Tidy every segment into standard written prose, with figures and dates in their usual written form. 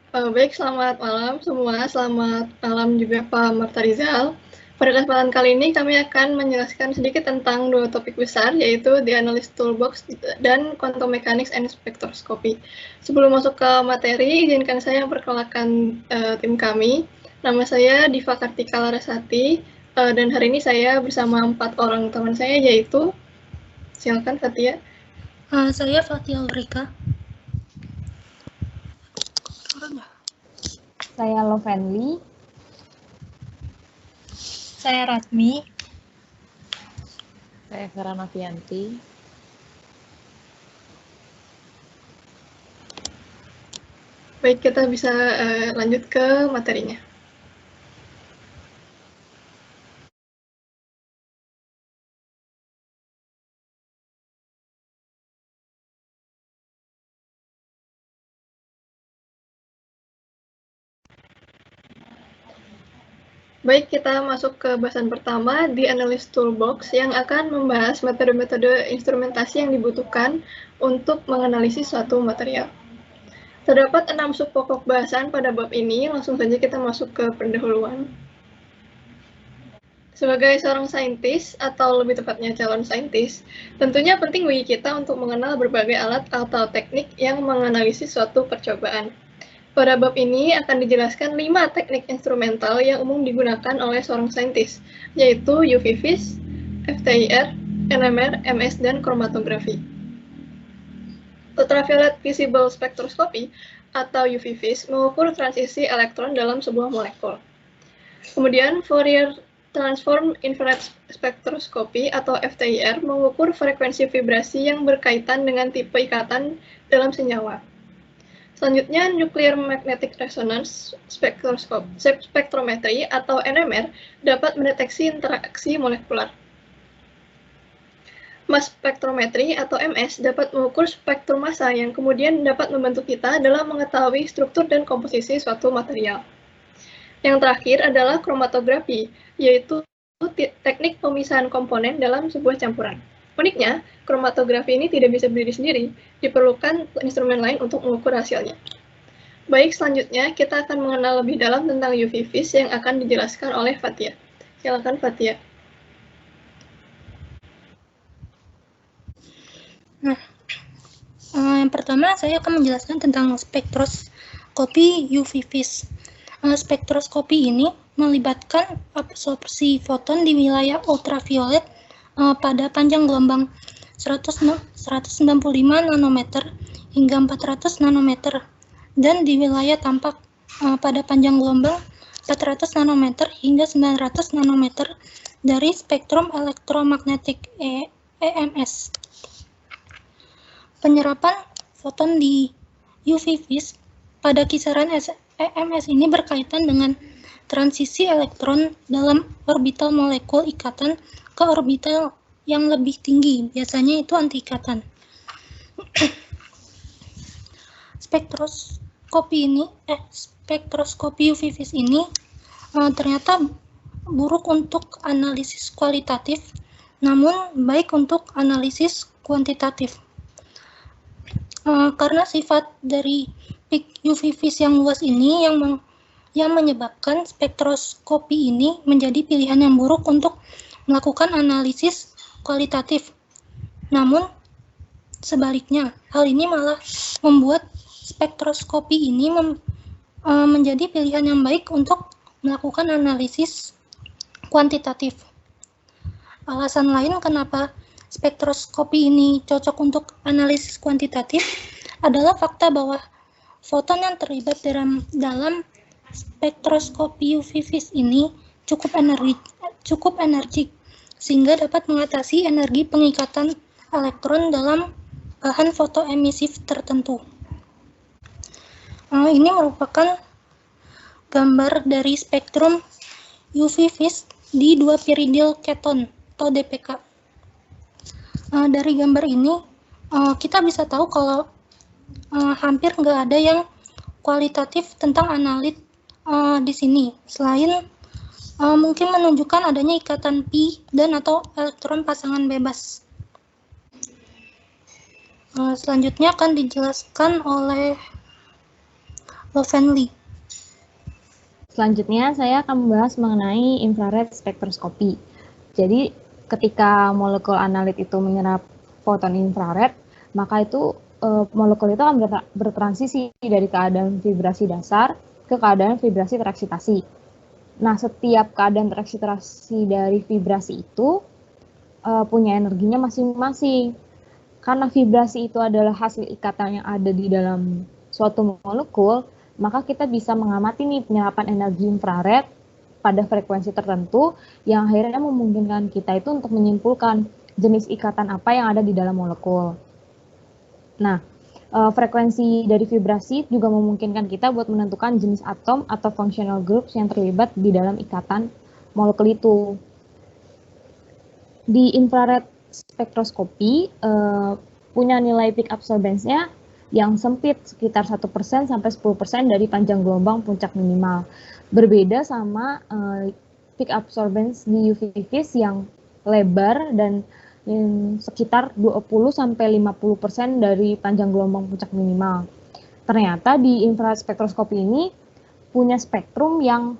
Baik, selamat malam semua. Selamat malam juga Pak Marta Rizal. Pada kesempatan kali ini kami akan menjelaskan sedikit tentang dua topik besar, yaitu The Analyst Toolbox dan Quantum Mechanics and Spectroscopy. Sebelum masuk ke materi, izinkan saya memperkenalkan tim kami. Nama saya Diva Kartika Larasati, dan hari ini saya bersama 4 orang teman saya, yaitu, silakan Fatia. Saya Fatia Ulrika. Saya Lovenly. Saya Ratmi. Saya Vera Novianti. Baik, kita bisa lanjut ke materinya. Baik, kita masuk ke bahasan pertama, The Analyst Toolbox, yang akan membahas metode-metode instrumentasi yang dibutuhkan untuk menganalisis suatu material. Terdapat 6 subpokok bahasan pada bab ini, langsung saja kita masuk ke pendahuluan. Sebagai seorang saintis, atau lebih tepatnya calon saintis, tentunya penting bagi kita untuk mengenal berbagai alat atau teknik yang menganalisis suatu percobaan. Pada bab ini akan dijelaskan 5 teknik instrumental yang umum digunakan oleh seorang saintis, yaitu UV vis, FTIR, NMR, MS, dan kromatografi. Ultraviolet Visible Spectroscopy atau UV vis mengukur transisi elektron dalam sebuah molekul. Kemudian Fourier Transform Infrared Spectroscopy atau FTIR mengukur frekuensi vibrasi yang berkaitan dengan tipe ikatan dalam senyawa. Selanjutnya, Nuclear Magnetic Resonance Spectrometry atau NMR dapat mendeteksi interaksi molekular. Mass Spectrometry atau MS dapat mengukur spektrum massa yang kemudian dapat membantu kita dalam mengetahui struktur dan komposisi suatu material. Yang terakhir adalah kromatografi, yaitu teknik pemisahan komponen dalam sebuah campuran. Uniknya, kromatografi ini tidak bisa berdiri sendiri, diperlukan instrumen lain untuk mengukur hasilnya. Baik, selanjutnya kita akan mengenal lebih dalam tentang UV vis yang akan dijelaskan oleh Fatia. Silakan Fatia. Yang pertama saya akan menjelaskan tentang spektroskopi UV vis. Spektroskopi ini melibatkan absorpsi foton di wilayah ultraviolet pada panjang gelombang 195 nanometer hingga 400 nanometer dan di wilayah tampak pada panjang gelombang 400 nanometer hingga 900 nanometer dari spektrum elektromagnetik EMS. Penyerapan foton di UV vis pada kisaran EMS ini berkaitan dengan transisi elektron dalam orbital molekul ikatan ke orbital yang lebih tinggi, biasanya itu anti-ikatan. Spektroskopi UV vis ini ternyata buruk untuk analisis kualitatif, namun baik untuk analisis kuantitatif. Karena sifat dari peak UV vis yang luas ini yang menyebabkan spektroskopi ini menjadi pilihan yang buruk untuk melakukan analisis kualitatif. Namun, sebaliknya, hal ini malah membuat spektroskopi ini menjadi pilihan yang baik untuk melakukan analisis kuantitatif. Alasan lain kenapa spektroskopi ini cocok untuk analisis kuantitatif adalah fakta bahwa foton yang terlibat dalam spektroskopi UV vis ini cukup energik sehingga dapat mengatasi energi pengikatan elektron dalam bahan fotoemisif tertentu. Ini merupakan gambar dari spektrum UV vis di 2 piridyl keton atau DPK. Dari gambar ini kita bisa tahu kalau hampir nggak ada yang kualitatif tentang analit di sini, selain mungkin menunjukkan adanya ikatan pi dan atau elektron pasangan bebas. Selanjutnya akan dijelaskan oleh Lovenly. Selanjutnya, saya akan membahas mengenai infrared spektroskopi. Jadi, ketika molekul analit itu menyerap foton infrared, maka itu molekul itu akan bertransisi dari keadaan vibrasi dasar ke keadaan vibrasi tereksitasi. Nah, setiap keadaan tereksitasi dari vibrasi itu punya energinya masing-masing. Karena vibrasi itu adalah hasil ikatan yang ada di dalam suatu molekul, maka kita bisa mengamati nih penyerapan energi infrared pada frekuensi tertentu yang akhirnya memungkinkan kita itu untuk menyimpulkan jenis ikatan apa yang ada di dalam molekul. Nah, frekuensi dari vibrasi juga memungkinkan kita buat menentukan jenis atom atau functional groups yang terlibat di dalam ikatan molekul itu. Di infrared spektroskopi punya nilai peak absorbance-nya yang sempit, sekitar 1% sampai 10% dari panjang gelombang puncak minimal. Berbeda sama peak absorbance di UV vis yang lebar dan sekitar 20 sampai 50% dari panjang gelombang puncak minimal. Ternyata di infrared spektroskopi ini punya spektrum yang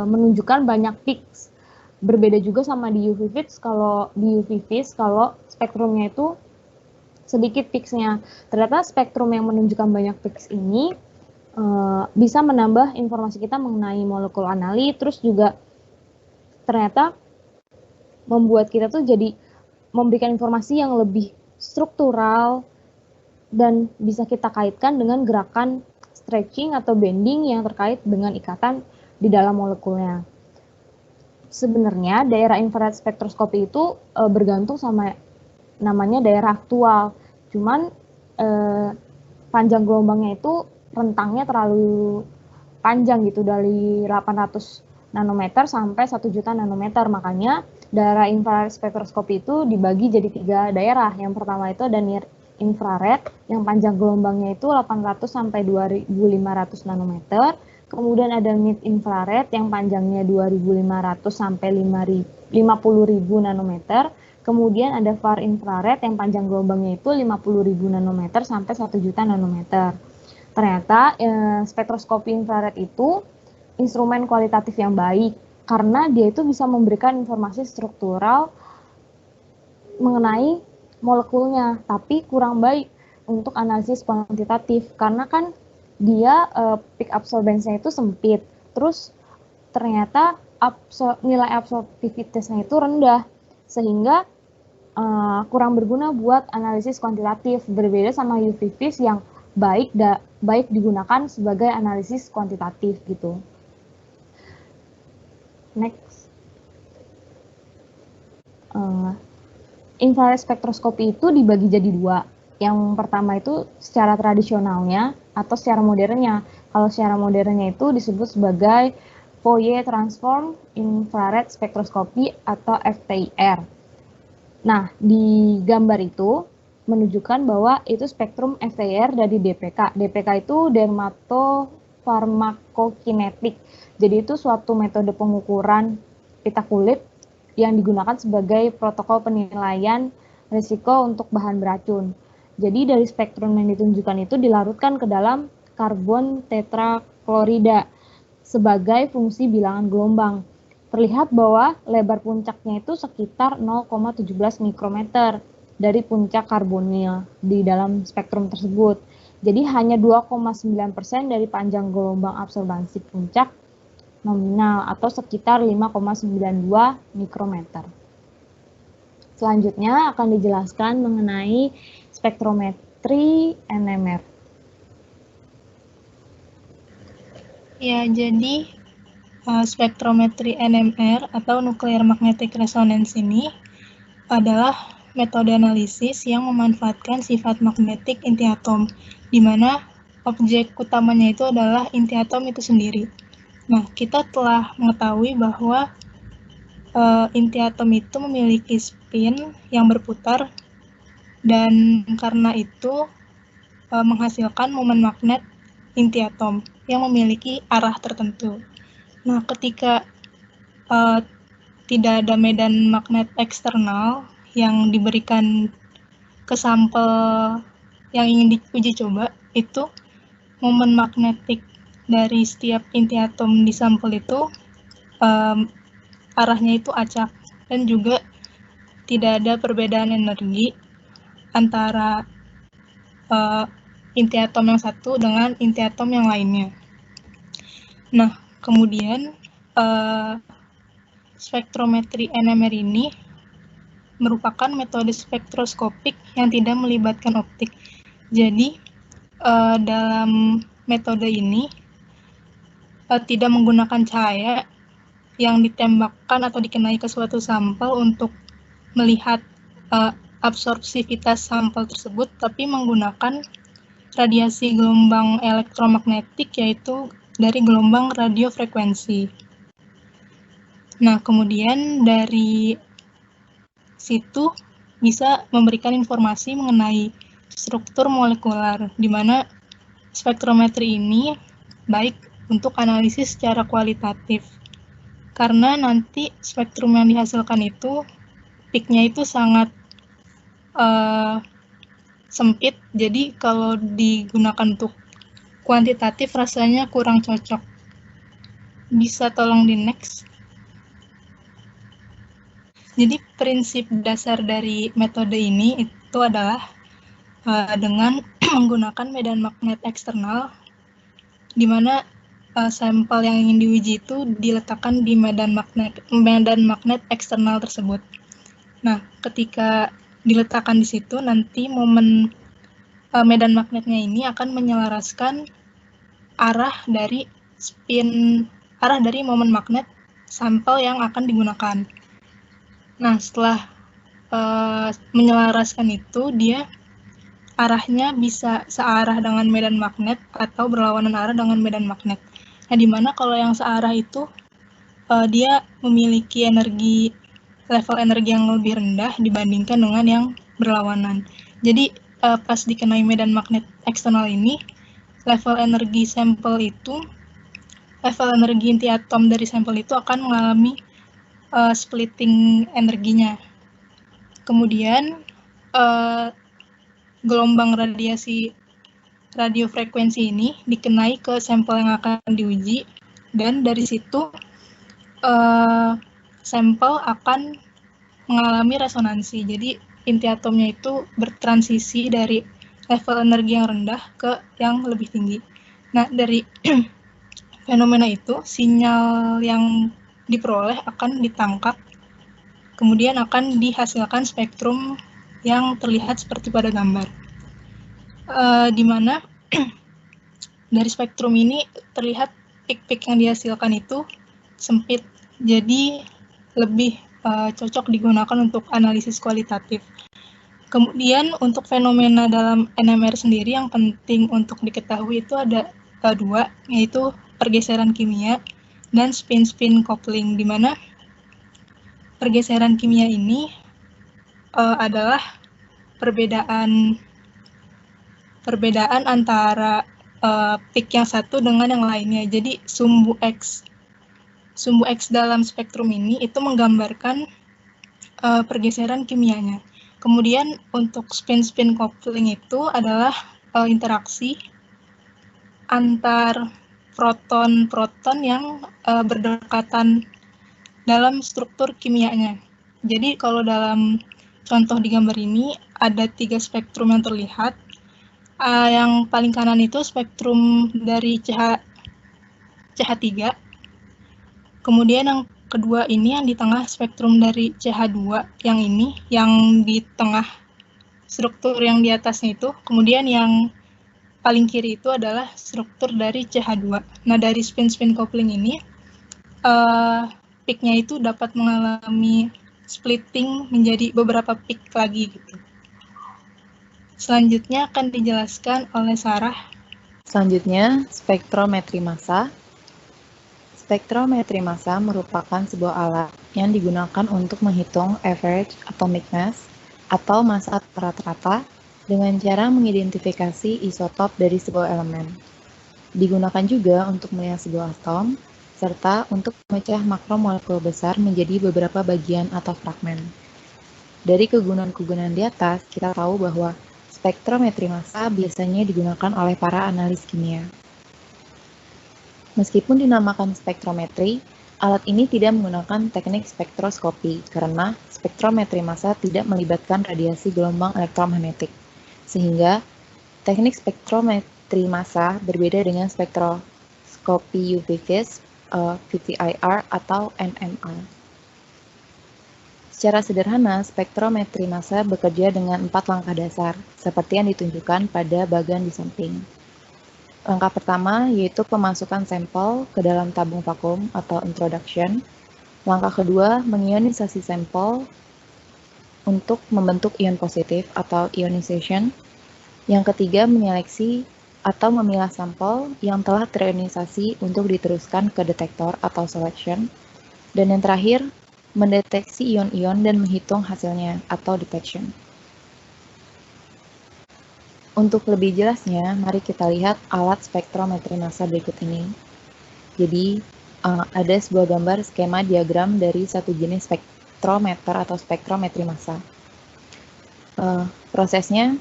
menunjukkan banyak peaks. Berbeda juga sama di UV vis, kalau spektrumnya itu sedikit peaks-nya. Ternyata spektrum yang menunjukkan banyak peaks ini bisa menambah informasi kita mengenai molekul analit, terus juga ternyata membuat kita tuh jadi memberikan informasi yang lebih struktural dan bisa kita kaitkan dengan gerakan stretching atau bending yang terkait dengan ikatan di dalam molekulnya. Sebenarnya daerah infrared spektroskopi itu bergantung sama namanya daerah aktual. Cuman panjang gelombangnya itu rentangnya terlalu panjang gitu, dari 800 nanometer sampai 1 juta nanometer. Makanya daerah infrared spektroskopi itu dibagi jadi 3 daerah. Yang pertama itu ada near infrared yang panjang gelombangnya itu 800 sampai 2500 nanometer. Kemudian ada mid infrared yang panjangnya 2500 sampai 50.000 nanometer. Kemudian ada far infrared yang panjang gelombangnya itu 50.000 nanometer sampai 1 juta nanometer. Ternyata spektroskopi infrared itu instrumen kualitatif yang baik karena dia itu bisa memberikan informasi struktural mengenai molekulnya, tapi kurang baik untuk analisis kuantitatif karena kan dia peak absorbance-nya itu sempit. Terus ternyata nilai absorptivitasnya itu rendah, sehingga kurang berguna buat analisis kuantitatif. Berbeda sama UV vis yang baik digunakan sebagai analisis kuantitatif gitu. Next. Infrared spektroskopi itu dibagi jadi 2. Yang pertama itu secara tradisionalnya atau secara modernnya. Kalau secara modernnya itu disebut sebagai Fourier Transform Infrared Spectroscopy atau FTIR. Nah, di gambar itu menunjukkan bahwa itu spektrum FTIR dari DPK. DPK itu dermatofarmakokinetik. Jadi itu suatu metode pengukuran pita kulit yang digunakan sebagai protokol penilaian risiko untuk bahan beracun. Jadi dari spektrum yang ditunjukkan itu dilarutkan ke dalam karbon tetraklorida sebagai fungsi bilangan gelombang. Terlihat bahwa lebar puncaknya itu sekitar 0,17 mikrometer dari puncak karbonil di dalam spektrum tersebut. Jadi hanya 2,9% dari panjang gelombang absorbansi puncak nominal atau sekitar 5,92 mikrometer. Selanjutnya akan dijelaskan mengenai spektrometri NMR. Ya, jadi spektrometri NMR atau Nuclear Magnetic Resonance ini adalah metode analisis yang memanfaatkan sifat magnetik inti atom, di mana objek utamanya itu adalah inti atom itu sendiri. Nah, kita telah mengetahui bahwa inti atom itu memiliki spin yang berputar, dan karena itu menghasilkan momen magnet inti atom yang memiliki arah tertentu. Nah, ketika tidak ada medan magnet eksternal yang diberikan ke sampel yang ingin diuji coba, itu momen magnetik dari setiap inti atom di sampel itu arahnya itu acak, dan juga tidak ada perbedaan energi antara inti atom yang satu dengan inti atom yang lainnya. Nah, kemudian spektrometri NMR ini merupakan metode spektroskopik yang tidak melibatkan optik. Jadi, dalam metode ini tidak menggunakan cahaya yang ditembakkan atau dikenai ke suatu sampel untuk melihat absorpsivitas sampel tersebut, tapi menggunakan radiasi gelombang elektromagnetik, yaitu dari gelombang radiofrekuensi. Nah, kemudian dari situ bisa memberikan informasi mengenai struktur molekular, di mana spektrometri ini baik untuk analisis secara kualitatif, karena nanti spektrum yang dihasilkan itu peak-nya itu sangat sempit, jadi kalau digunakan untuk kuantitatif rasanya kurang cocok. Bisa tolong di next. Jadi prinsip dasar dari metode ini itu adalah dengan menggunakan medan magnet eksternal, di mana sampel yang ingin diuji itu diletakkan di medan magnet eksternal tersebut. Nah, ketika diletakkan di situ, nanti momen medan magnetnya ini akan menyelaraskan arah dari momen magnet sampel yang akan digunakan. Nah, setelah menyelaraskan itu, dia arahnya bisa searah dengan medan magnet atau berlawanan arah dengan medan magnet. Nah, dimana kalau yang searah itu dia memiliki level energi yang lebih rendah dibandingkan dengan yang berlawanan. Jadi pas dikenai medan magnet eksternal ini, level energi inti atom dari sampel itu akan mengalami splitting energinya. Kemudian gelombang radiofrekuensi ini dikenai ke sampel yang akan diuji, dan dari situ sampel akan mengalami resonansi. Jadi inti atomnya itu bertransisi dari level energi yang rendah ke yang lebih tinggi. Nah, dari fenomena itu, sinyal yang diperoleh akan ditangkap, kemudian akan dihasilkan spektrum yang terlihat seperti pada gambar. Di mana dari spektrum ini terlihat peak-peak yang dihasilkan itu sempit, jadi lebih cocok digunakan untuk analisis kualitatif. Kemudian untuk fenomena dalam NMR sendiri yang penting untuk diketahui itu ada dua, yaitu pergeseran kimia dan spin-spin coupling, di mana pergeseran kimia ini adalah perbedaan antara peak yang satu dengan yang lainnya. Jadi sumbu X dalam spektrum ini itu menggambarkan pergeseran kimianya. Kemudian untuk spin-spin coupling itu adalah interaksi antar proton-proton yang berdekatan dalam struktur kimianya. Jadi kalau dalam contoh di gambar ini ada 3 spektrum yang terlihat. Yang paling kanan itu spektrum dari CH3. Kemudian yang kedua ini yang di tengah spektrum dari CH2, yang ini, yang di tengah struktur yang di atasnya itu. Kemudian yang paling kiri itu adalah struktur dari CH2. Nah, dari spin-spin coupling ini, peak-nya itu dapat mengalami splitting menjadi beberapa peak lagi gitu. Selanjutnya akan dijelaskan oleh Sarah. Selanjutnya, spektrometri massa. Spektrometri massa merupakan sebuah alat yang digunakan untuk menghitung average atomic mass atau massa rata-rata dengan cara mengidentifikasi isotop dari sebuah elemen. Digunakan juga untuk melihat sebuah atom, serta untuk memecah makromolekul besar menjadi beberapa bagian atau fragmen. Dari kegunaan-kegunaan di atas, kita tahu bahwa spektrometri massa biasanya digunakan oleh para analis kimia. Meskipun dinamakan spektrometri, alat ini tidak menggunakan teknik spektroskopi karena spektrometri massa tidak melibatkan radiasi gelombang elektromagnetik, sehingga teknik spektrometri massa berbeda dengan spektroskopi UV phase, VTIR, atau NMR. Secara sederhana, spektrometri massa bekerja dengan 4 langkah dasar, seperti yang ditunjukkan pada bagian di samping. Langkah pertama yaitu pemasukan sampel ke dalam tabung vakum atau introduction. Langkah kedua, mengionisasi sampel untuk membentuk ion positif atau ionization. Yang ketiga, menyeleksi atau memilah sampel yang telah terionisasi untuk diteruskan ke detektor atau selection. Dan yang terakhir, mendeteksi ion-ion dan menghitung hasilnya atau detection. Untuk lebih jelasnya, mari kita lihat alat spektrometri massa berikut ini. Jadi, ada sebuah gambar skema diagram dari satu jenis spektrometer atau spektrometri massa. Prosesnya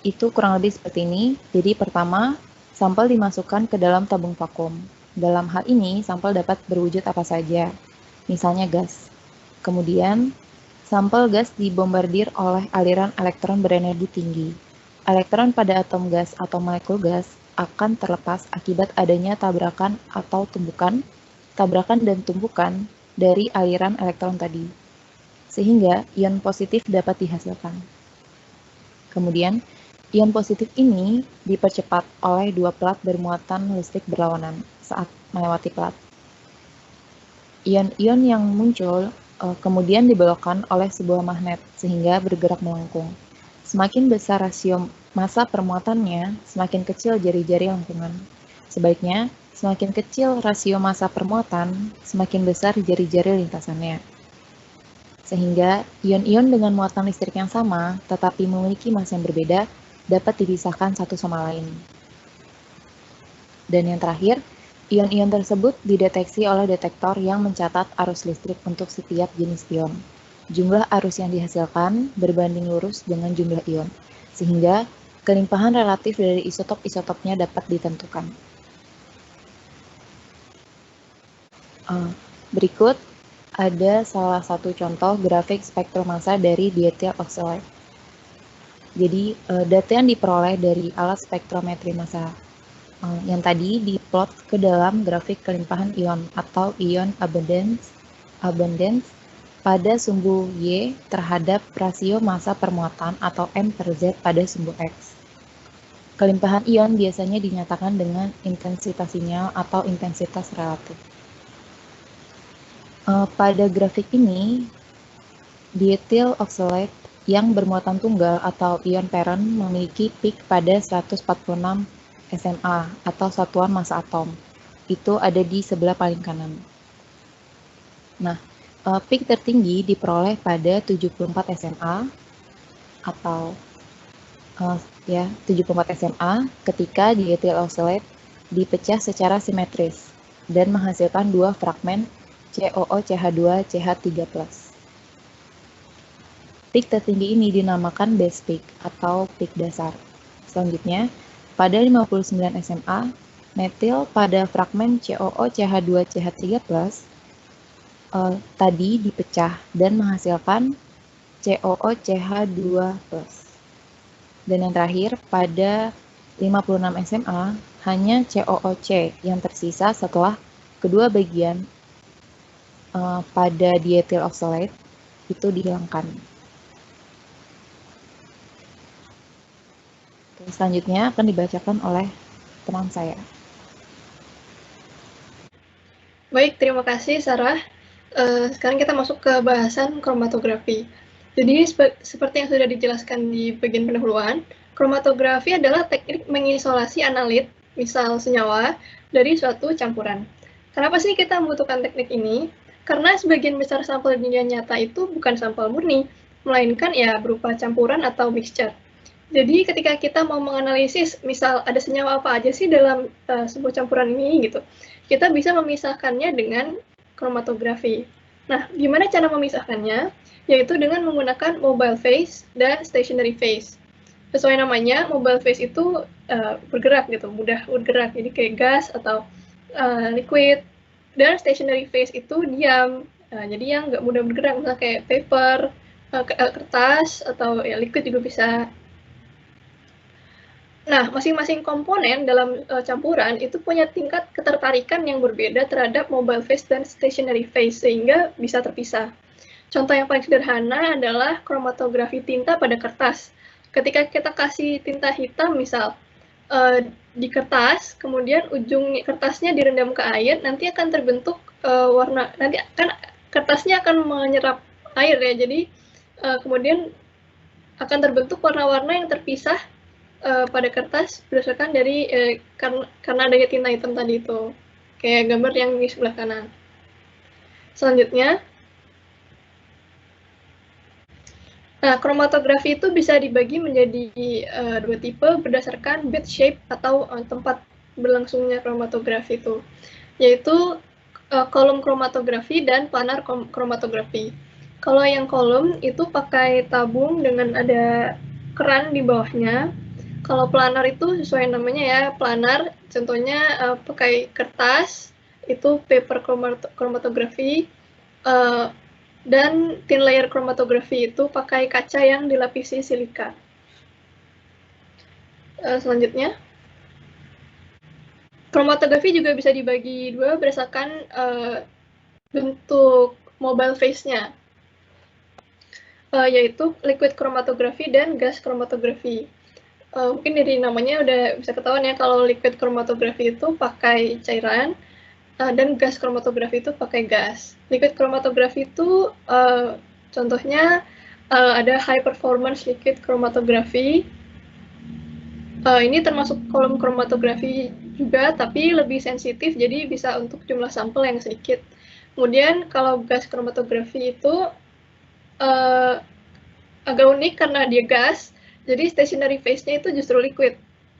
itu kurang lebih seperti ini. Jadi pertama, sampel dimasukkan ke dalam tabung vakum. Dalam hal ini, sampel dapat berwujud apa saja, misalnya gas. Kemudian, sampel gas dibombardir oleh aliran elektron berenergi tinggi. Elektron pada atom gas atau molekul gas akan terlepas akibat adanya tabrakan dan tumpukan dari aliran elektron tadi, sehingga ion positif dapat dihasilkan. Kemudian, ion positif ini dipercepat oleh dua plat bermuatan listrik berlawanan saat melewati plat. Ion-ion yang muncul kemudian dibelokkan oleh sebuah magnet sehingga bergerak melengkung. Semakin besar rasio massa permuatannya, semakin kecil jari-jari lengkungan. Sebaliknya, semakin kecil rasio massa permuatan, semakin besar jari-jari lintasannya. Sehingga ion-ion dengan muatan listrik yang sama, tetapi memiliki massa yang berbeda, dapat dipisahkan satu sama lain. Dan yang terakhir, ion-ion tersebut dideteksi oleh detektor yang mencatat arus listrik untuk setiap jenis ion. Jumlah arus yang dihasilkan berbanding lurus dengan jumlah ion, sehingga kelimpahan relatif dari isotop-isotopnya dapat ditentukan. Berikut ada salah satu contoh grafik spektrum massa dari diethyl oxalate. Jadi, data yang diperoleh dari alat spektrometri massa yang tadi diplot ke dalam grafik kelimpahan ion atau ion abundance pada sumbu Y terhadap rasio massa permuatan atau M per Z pada sumbu X. Kelimpahan ion biasanya dinyatakan dengan intensitas sinyal atau intensitas relatif. Pada grafik ini, diethyl oxalate yang bermuatan tunggal atau ion parent memiliki peak pada 146 SMA atau satuan massa atom. Itu ada di sebelah paling kanan. Nah, peak tertinggi diperoleh pada 74 SMA atau 74 SMA ketika diethyl oxalate dipecah secara simetris dan menghasilkan dua fragmen COO-CH2 CH3+. Peak tertinggi ini dinamakan base peak atau peak dasar. Selanjutnya, pada 59 SMA, metil pada fragmen COO-CH2 CH3+ tadi dipecah dan menghasilkan COO-CH2+. Dan yang terakhir, pada 56 SMA, hanya COOC yang tersisa setelah kedua bagian pada diethyl oxalate itu dihilangkan. Selanjutnya akan dibacakan oleh teman saya. Baik, terima kasih Sarah. Sekarang kita masuk ke bahasan kromatografi. Jadi seperti yang sudah dijelaskan di bagian pendahuluan, kromatografi adalah teknik mengisolasi analit, misal senyawa, dari suatu campuran. Kenapa sih kita membutuhkan teknik ini? Karena sebagian besar sampel dunia nyata itu bukan sampel murni, melainkan ya berupa campuran atau mixture. Jadi ketika kita mau menganalisis, misal ada senyawa apa aja sih dalam sebuah campuran ini gitu, kita bisa memisahkannya dengan kromatografi. Nah, gimana cara memisahkannya? Yaitu dengan menggunakan mobile phase dan stationary phase. sesuai namanya, mobile phase itu bergerak gitu, mudah bergerak, jadi kayak gas atau liquid. Dan stationary phase itu diam, jadi yang nggak mudah bergerak, misalnya kayak paper, kertas, atau ya liquid juga bisa. Nah, masing-masing komponen dalam campuran itu punya tingkat ketertarikan yang berbeda terhadap mobile phase dan stationary phase, sehingga bisa terpisah. Contoh yang paling sederhana adalah kromatografi tinta pada kertas. Ketika kita kasih tinta hitam, misal di kertas, kemudian ujung kertasnya direndam ke air, nanti akan terbentuk warna, nanti kan kertasnya akan menyerap air ya, jadi kemudian akan terbentuk warna-warna yang terpisah pada kertas berdasarkan dari karena adanya tinta hitam tadi itu, kayak gambar yang di sebelah kanan. Selanjutnya, nah, kromatografi itu bisa dibagi menjadi dua tipe berdasarkan bed shape atau tempat berlangsungnya kromatografi itu, yaitu kolom kromatografi dan planar kromatografi. Kalau yang kolom itu pakai tabung dengan ada keran di bawahnya. Kalau planar itu sesuai namanya ya, planar, contohnya pakai kertas, itu paper kromatografi, dan thin layer kromatografi itu pakai kaca yang dilapisi silika. Selanjutnya, kromatografi juga bisa dibagi dua berdasarkan bentuk mobile phase-nya, yaitu liquid kromatografi dan gas kromatografi. Mungkin dari namanya udah bisa ketahuan ya, kalau liquid kromatografi itu pakai cairan, dan gas kromatografi itu pakai gas. Liquid kromatografi itu contohnya ada high performance liquid kromatografi. Ini termasuk kolom kromatografi juga, tapi lebih sensitif, jadi bisa untuk jumlah sampel yang sedikit. Kemudian kalau gas kromatografi itu agak unik karena dia gas, jadi stationary phase-nya itu justru liquid,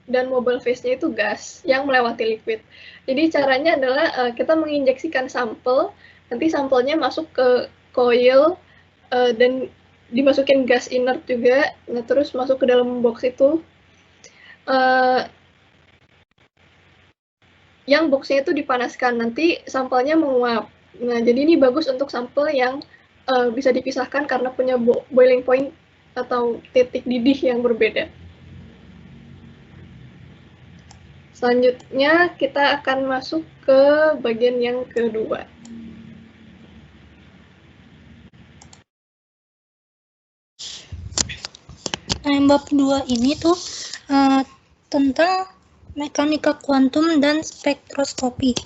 dan mobile phase-nya itu gas yang melewati liquid. Jadi caranya adalah kita menginjeksikan sampel, nanti sampelnya masuk ke coil, dan dimasukin gas inert juga, nah terus masuk ke dalam box itu. Yang boxnya itu dipanaskan, nanti sampelnya menguap. Nah, jadi ini bagus untuk sampel yang bisa dipisahkan karena punya boiling point atau titik didih yang berbeda. Selanjutnya kita akan masuk ke bagian yang kedua. Nah, bab 2 ini tuh tentang mekanika kuantum dan spektroskopi.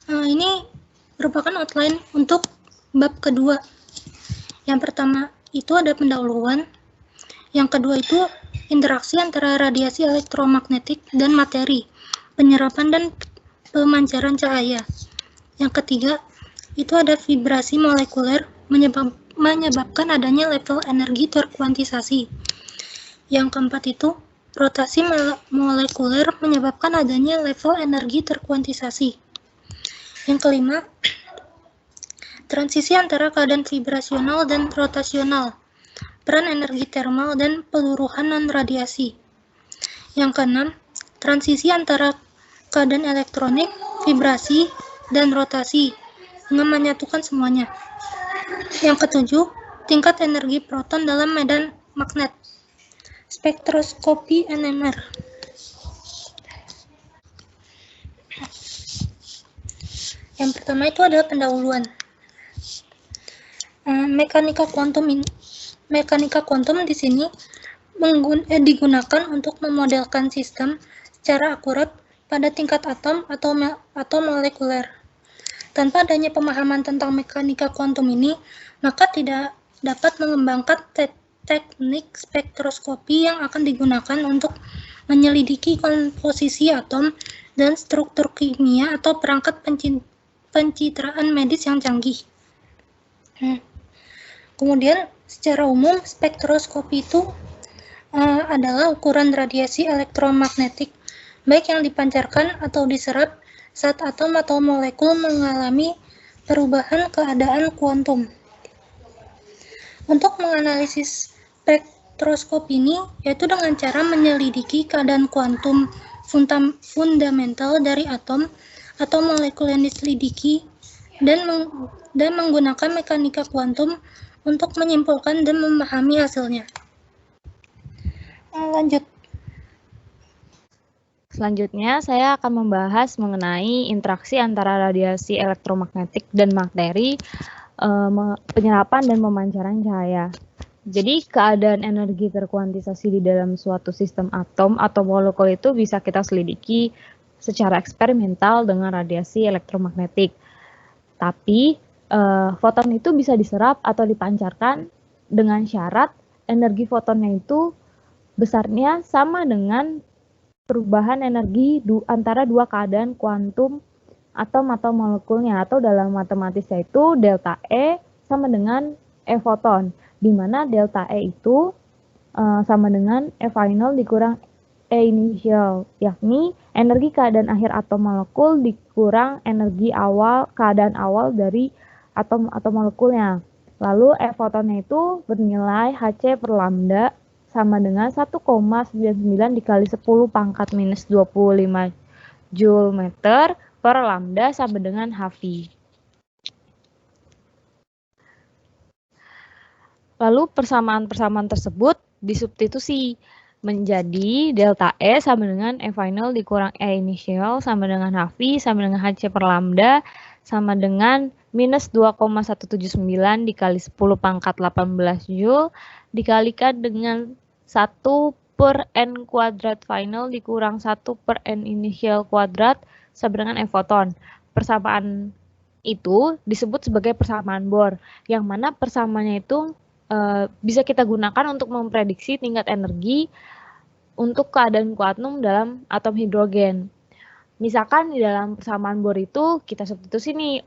Ini merupakan outline untuk bab kedua. Yang pertama itu ada pendahuluan, yang kedua itu interaksi antara radiasi elektromagnetik dan materi, penyerapan dan pemancaran cahaya. Yang ketiga itu ada vibrasi molekuler menyebabkan adanya level energi terkuantisasi. Yang keempat itu rotasi molekuler menyebabkan adanya level energi terkuantisasi. Yang kelima, transisi antara keadaan vibrasional dan rotasional, peran energi termal dan peluruhan non-radiasi. Yang keenam, transisi antara keadaan elektronik, vibrasi, dan rotasi, dengan menyatukan semuanya. Yang ketujuh, tingkat energi proton dalam medan magnet, spektroskopi NMR. Yang pertama itu adalah pendahuluan. Mekanika kuantum di sini digunakan untuk memodelkan sistem secara akurat pada tingkat atom atau molekuler. Tanpa adanya pemahaman tentang mekanika kuantum ini, maka tidak dapat mengembangkan teknik spektroskopi yang akan digunakan untuk menyelidiki komposisi atom dan struktur kimia atau perangkat pencitraan medis yang canggih. Kemudian, secara umum, spektroskopi itu adalah ukuran radiasi elektromagnetik, baik yang dipancarkan atau diserap saat atom atau molekul mengalami perubahan keadaan kuantum. Untuk menganalisis spektroskopi ini yaitu dengan cara menyelidiki keadaan kuantum fundamental dari atom atau molekul yang diselidiki dan menggunakan mekanika kuantum untuk menyimpulkan dan memahami hasilnya. Lanjut. Selanjutnya, saya akan membahas mengenai interaksi antara radiasi elektromagnetik dan materi, penyerapan dan pemancaran cahaya. Jadi, keadaan energi terkuantisasi di dalam suatu sistem atom atau molekul itu bisa kita selidiki secara eksperimental dengan radiasi elektromagnetik. Tapi, foton itu bisa diserap atau dipancarkan dengan syarat energi fotonnya itu besarnya sama dengan perubahan energi antara dua keadaan kuantum atom atau molekulnya, atau dalam matematisnya itu delta E sama dengan E foton, di mana delta E itu sama dengan E final dikurang E initial, yakni energi keadaan akhir atom molekul dikurang energi keadaan awal dari atom atau molekulnya. Lalu E fotonnya itu bernilai Hc per lambda sama dengan 1,99 dikali 10 pangkat minus 25 Joule meter per lambda sama dengan Hv. Lalu persamaan-persamaan tersebut disubstitusi menjadi delta E sama dengan E final dikurang E initial sama dengan Hv sama dengan Hc per lambda sama dengan minus 2,179 dikali 10 pangkat 18 Joule dikalikan dengan 1 per N kuadrat final dikurang 1 per N initial kuadrat sama dengan E foton. Persamaan itu disebut sebagai persamaan Bohr, yang mana persamaannya itu bisa kita gunakan untuk memprediksi tingkat energi untuk keadaan kuantum dalam atom hidrogen. Misalkan di dalam persamaan Bohr itu kita substitusi nih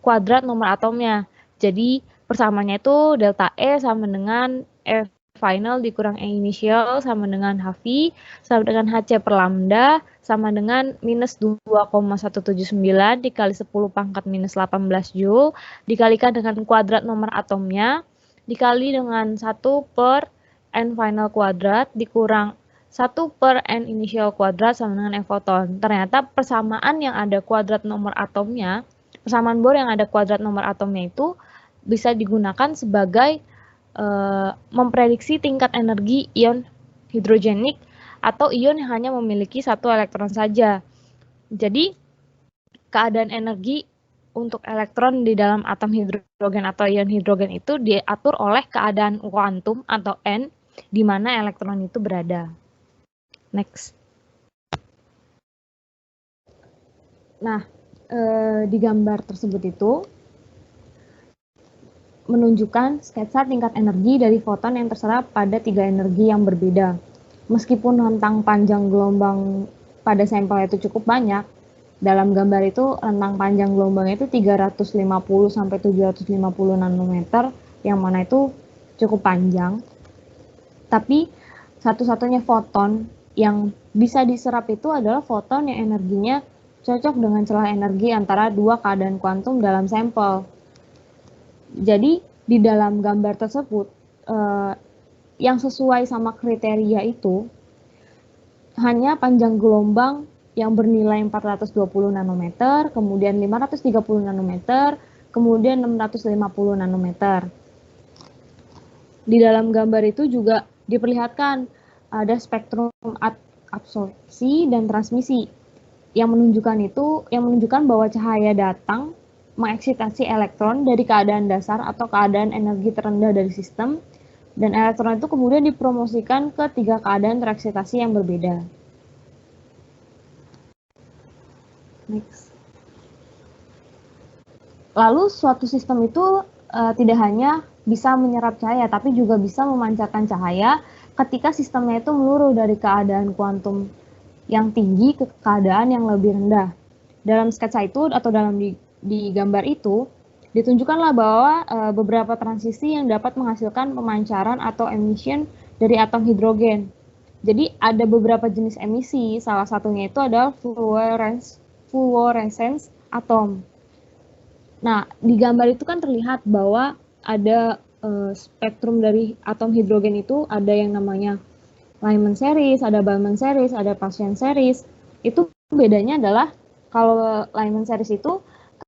kuadrat nomor atomnya. Jadi persamaannya itu delta E sama dengan E final dikurang E initial sama dengan Hv sama dengan Hc per lambda sama dengan minus 2,179 dikali 10 pangkat minus 18 Joule dikalikan dengan kuadrat nomor atomnya dikali dengan 1 per N final kuadrat dikurang 1 per N initial kuadrat sama dengan E foton. Ternyata persamaan yang ada kuadrat nomor atomnya, persamaan Bohr yang ada kuadrat nomor atomnya itu bisa digunakan sebagai memprediksi tingkat energi ion hidrogenik atau ion yang hanya memiliki satu elektron saja. Jadi, keadaan energi untuk elektron di dalam atom hidrogen atau ion hidrogen itu diatur oleh keadaan kuantum atau N, di mana elektron itu berada. Next. Nah, di gambar tersebut itu menunjukkan sketsa tingkat energi dari foton yang terserap pada 3 energi yang berbeda. Meskipun rentang panjang gelombang pada sampel itu cukup banyak, dalam gambar itu rentang panjang gelombangnya itu 350 sampai 750 nanometer, yang mana itu cukup panjang. Tapi satu-satunya foton yang bisa diserap itu adalah foton yang energinya cocok dengan celah energi antara dua keadaan kuantum dalam sampel. Jadi di dalam gambar tersebut yang sesuai sama kriteria itu hanya panjang gelombang yang bernilai 420 nanometer, kemudian 530 nanometer, kemudian 650 nanometer. Di dalam gambar itu juga diperlihatkan ada spektrum absorpsi dan transmisi yang menunjukkan bahwa cahaya datang mengeksitasi elektron dari keadaan dasar atau keadaan energi terendah dari sistem, dan elektron itu kemudian dipromosikan ke 3 keadaan tereksitasi yang berbeda. Next. Lalu suatu sistem itu tidak hanya bisa menyerap cahaya, tapi juga bisa memancarkan cahaya ketika sistemnya itu meluruh dari keadaan kuantum yang tinggi ke keadaan yang lebih rendah. Dalam sketsa itu atau di gambar itu ditunjukkanlah bahwa beberapa transisi yang dapat menghasilkan pemancaran atau emission dari atom hidrogen. Jadi ada beberapa jenis emisi, salah satunya itu adalah fluorescence atom. Nah, di gambar itu kan terlihat bahwa ada spektrum dari atom hidrogen itu ada yang namanya Lyman series, ada Bellman series, ada Paschen series. Itu bedanya adalah kalau Lyman series itu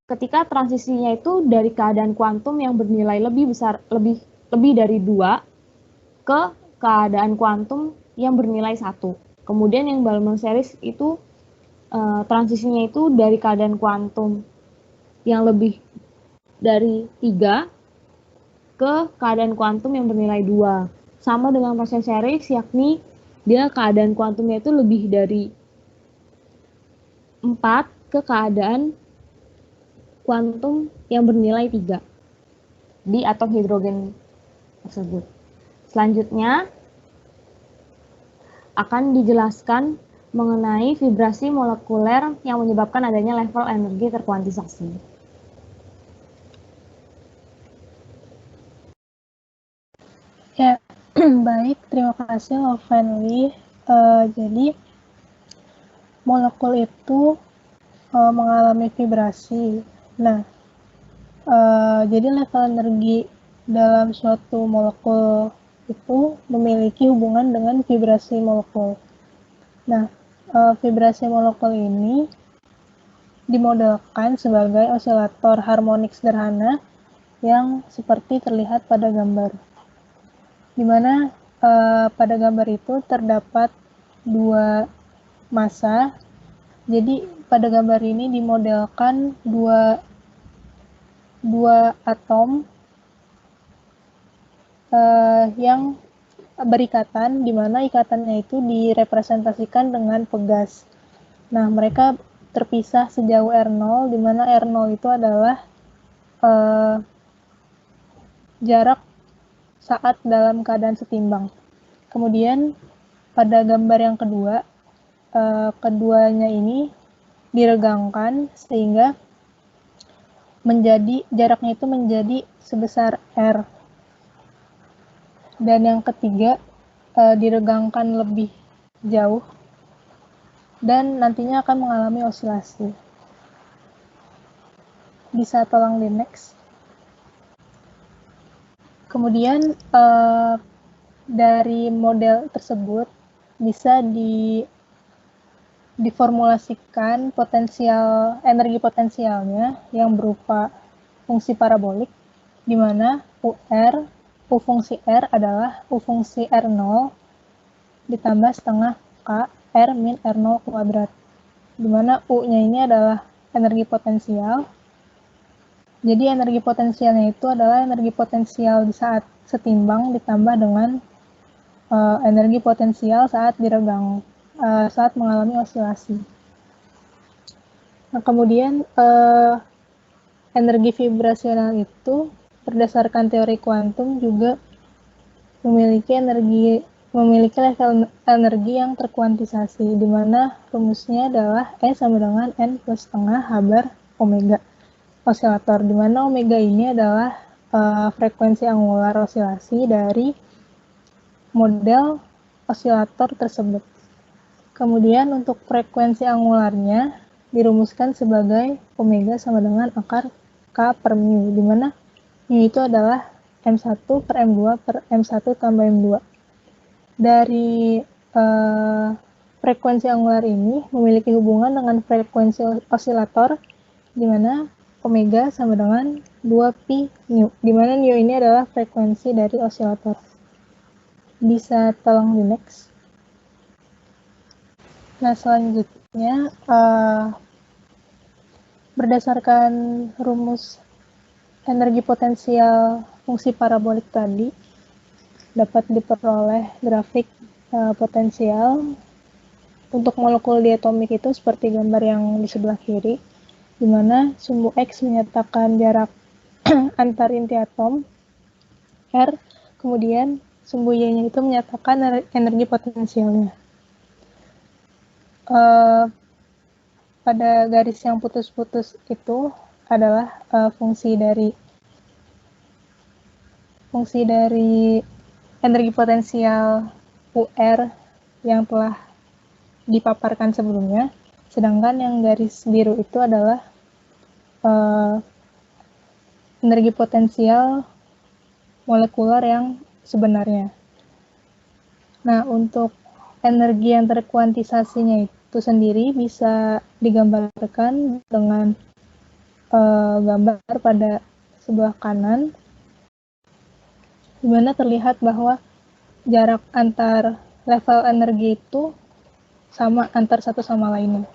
ketika transisinya itu dari keadaan kuantum yang bernilai lebih besar, lebih dari 2 ke keadaan kuantum yang bernilai 1. Kemudian yang Bellman series itu transisinya itu dari keadaan kuantum yang lebih dari 3 ke keadaan kuantum yang bernilai 2. Sama dengan Paschen series, yakni dia keadaan kuantumnya itu lebih dari 4 ke keadaan kuantum yang bernilai 3 di atom hidrogen tersebut. Selanjutnya akan dijelaskan mengenai vibrasi molekuler yang menyebabkan adanya level energi terkuantisasi. Ya, baik, terima kasih Lovely. Jadi, molekul itu mengalami vibrasi. Nah, jadi level energi dalam suatu molekul itu memiliki hubungan dengan vibrasi molekul. Nah, vibrasi molekul ini dimodelkan sebagai osilator harmonik sederhana yang seperti terlihat pada gambar. Di mana pada gambar itu terdapat 2 massa. Jadi pada gambar ini dimodelkan dua atom yang berikatan, di mana ikatannya itu direpresentasikan dengan pegas. Nah, mereka terpisah sejauh R0, di mana R0 itu adalah jarak saat dalam keadaan setimbang. Kemudian pada gambar yang kedua, keduanya ini diregangkan sehingga jaraknya itu menjadi sebesar R. Dan yang ketiga diregangkan lebih jauh dan nantinya akan mengalami osilasi. Bisa tolong di next. Kemudian dari model tersebut bisa diformulasikan energi potensialnya yang berupa fungsi parabolik, di mana U fungsi R adalah U fungsi R0 ditambah setengah K R min R0 kuadrat, di mana U-nya ini adalah energi potensial. Jadi energi potensialnya itu adalah energi potensial di saat setimbang ditambah dengan energi potensial saat diregang, saat mengalami osilasi. Nah, kemudian energi vibrasional itu berdasarkan teori kuantum juga memiliki level energi yang terkuantisasi, di mana rumusnya adalah E sama dengan N plus setengah H bar omega osilator, di mana omega ini adalah frekuensi angular osilasi dari model osilator tersebut. Kemudian untuk frekuensi angularnya dirumuskan sebagai omega sama dengan akar K per mu, di mana mu itu adalah M1 per M2 per M1 tambah M2. Dari frekuensi angular ini memiliki hubungan dengan frekuensi osilator, di mana omega sama dengan 2pi mu, di mana mu ini adalah frekuensi dari osilator. Bisa tolong di next. Nah, selanjutnya berdasarkan rumus energi potensial fungsi parabolik tadi dapat diperoleh grafik potensial untuk molekul diatomik itu seperti gambar yang di sebelah kiri, di mana sumbu X menyatakan jarak antar inti atom R, kemudian sumbu Y-nya itu menyatakan energi potensialnya. Pada garis yang putus-putus itu adalah fungsi dari energi potensial UR yang telah dipaparkan sebelumnya, sedangkan yang garis biru itu adalah energi potensial molekular yang sebenarnya. Nah, untuk energi yang terkuantisasinya itu sendiri bisa digambarkan dengan gambar pada sebelah kanan, di mana terlihat bahwa jarak antar level energi itu sama antar satu sama lainnya.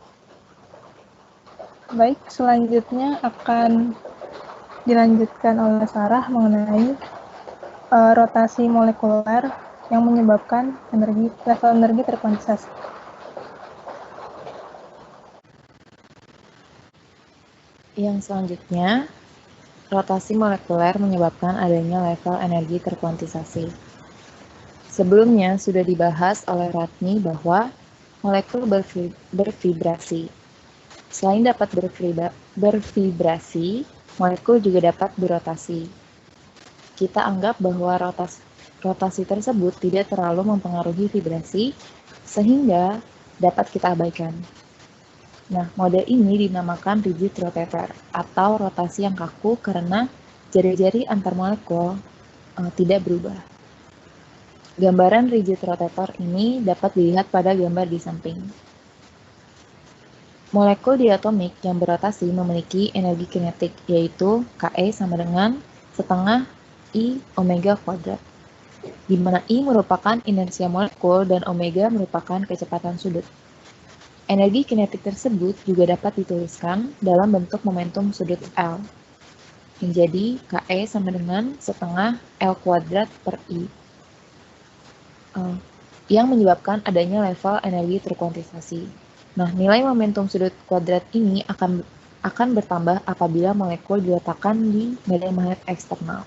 Baik, selanjutnya akan dilanjutkan oleh Sarah mengenai rotasi molekuler yang menyebabkan level energi terkuantisasi. Yang selanjutnya, rotasi molekuler menyebabkan adanya level energi terkuantisasi. Sebelumnya sudah dibahas oleh Ratni bahwa molekul bervibrasi. Selain dapat bervibrasi, molekul juga dapat berotasi. Kita anggap bahwa rotasi tersebut tidak terlalu mempengaruhi vibrasi, sehingga dapat kita abaikan. Nah, mode ini dinamakan rigid rotator atau rotasi yang kaku karena jari-jari antar molekul tidak berubah. Gambaran rigid rotator ini dapat dilihat pada gambar di samping. Molekul diatomik yang berotasi memiliki energi kinetik, yaitu Ke sama dengan setengah I omega kuadrat, di mana I merupakan inersia molekul dan omega merupakan kecepatan sudut. Energi kinetik tersebut juga dapat dituliskan dalam bentuk momentum sudut L, menjadi Ke sama dengan setengah L kuadrat per I, yang menyebabkan adanya level energi terkuantisasi. Nah, nilai momentum sudut kuadrat ini akan bertambah apabila molekul diletakkan di medan magnet eksternal.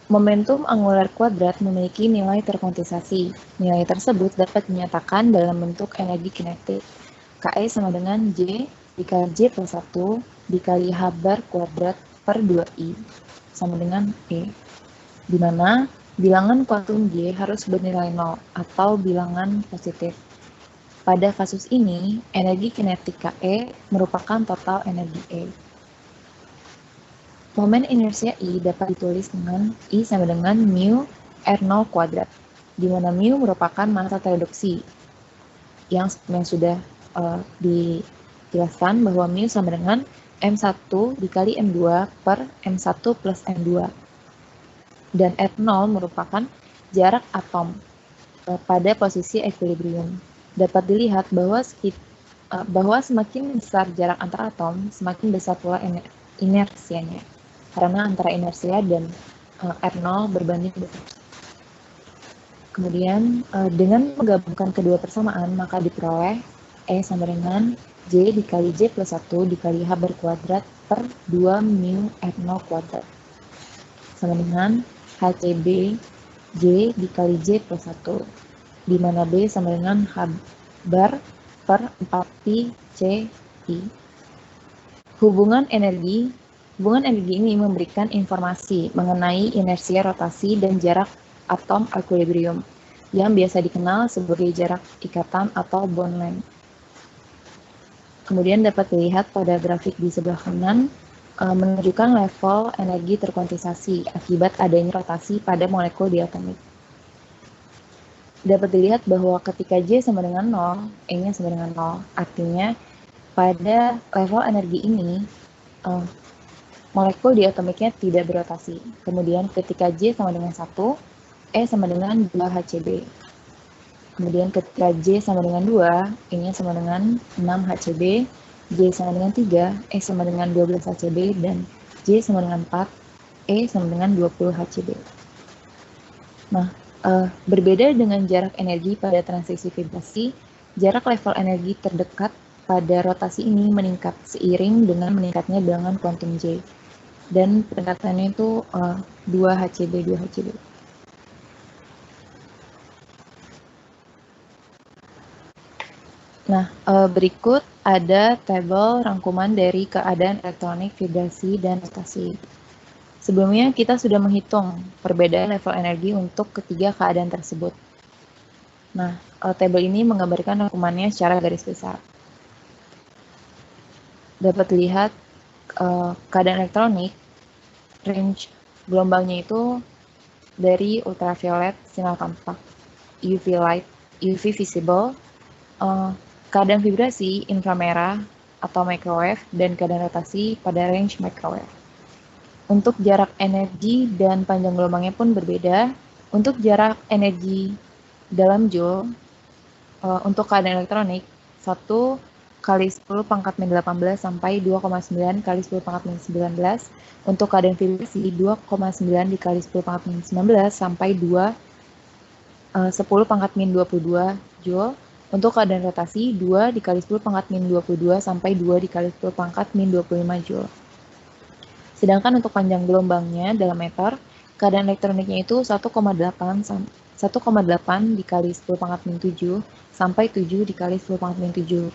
Momentum angular kuadrat memiliki nilai terkuantisasi. Nilai tersebut dapat dinyatakan dalam bentuk energi kinetik. Ke sama dengan J dikali J plus 1 dikali H bar kuadrat per 2I sama dengan E, di mana bilangan kuantum J harus bernilai 0 atau bilangan positif. Pada kasus ini, energi kinetik Ke merupakan total energi E. Momen inersia I dapat ditulis dengan I sama dengan mu R0 kuadrat, di mana mu merupakan massa tereduksi, yang sudah dijelaskan bahwa mu sama dengan M1 dikali M2 per M1 plus M2. Dan R0 merupakan jarak atom pada posisi equilibrium. Dapat dilihat bahwa semakin besar jarak antar atom, semakin besar pula inersianya, karena antara inersia dan R0 berbanding besar. Kemudian dengan menggabungkan kedua persamaan, maka diperoleh E sama dengan J dikali J plus 1 dikali H bar kuadrat per 2 mu R0 kuadrat, sama dengan HCB J dikali J plus 1, di mana B sama dengan H bar per 4pi CI. Hubungan energi ini memberikan informasi mengenai inersia rotasi dan jarak atom equilibrium, yang biasa dikenal sebagai jarak ikatan atau bond length. Kemudian dapat dilihat pada grafik di sebelah kanan, menunjukkan level energi terkuantisasi akibat adanya rotasi pada molekul diatomik. Dapat dilihat bahwa ketika J sama dengan 0, E-nya sama dengan 0. Artinya, pada level energi ini, molekul diatomiknya tidak berotasi. Kemudian ketika J sama dengan 1, E sama dengan 2 HCB. Kemudian ketika J sama dengan 2, E-nya sama dengan 6 HCB, J sama dengan 3, E sama dengan 12 HCB, dan J sama dengan 4, E sama dengan 20 HCB. Nah, berbeda dengan jarak energi pada transisi vibrasi, jarak level energi terdekat pada rotasi ini meningkat seiring dengan meningkatnya bilangan kuantum J. Dan pendekatannya itu 2 HCB, 2 HCB. Nah, berikut ada tabel rangkuman dari keadaan elektronik, vibrasi, dan rotasi. Sebelumnya, kita sudah menghitung perbedaan level energi untuk ketiga keadaan tersebut. Nah, tabel ini menggambarkan rangkumannya secara garis besar. Dapat dilihat keadaan elektronik range gelombangnya itu dari ultraviolet, sinar tampak, UV light, UV visible, keadaan vibrasi, inframerah atau microwave, dan keadaan rotasi pada range microwave. Untuk jarak energi dan panjang gelombangnya pun berbeda. Untuk jarak energi dalam Joule, untuk keadaan elektronik, 1 kali 10 pangkat min 18 sampai 2,9 kali 10 pangkat min 19. Untuk keadaan vibrasi, 2,9 dikali 10 pangkat min 19 sampai 10 pangkat min 22 Joule. Untuk keadaan rotasi, 2 dikali 10 pangkat min 22 sampai 2 dikali 10 pangkat min 25 Joule. Sedangkan untuk panjang gelombangnya dalam meter, keadaan elektroniknya itu 1,8 dikali 10 pangkat min 7 sampai 7 dikali 10 pangkat min 7.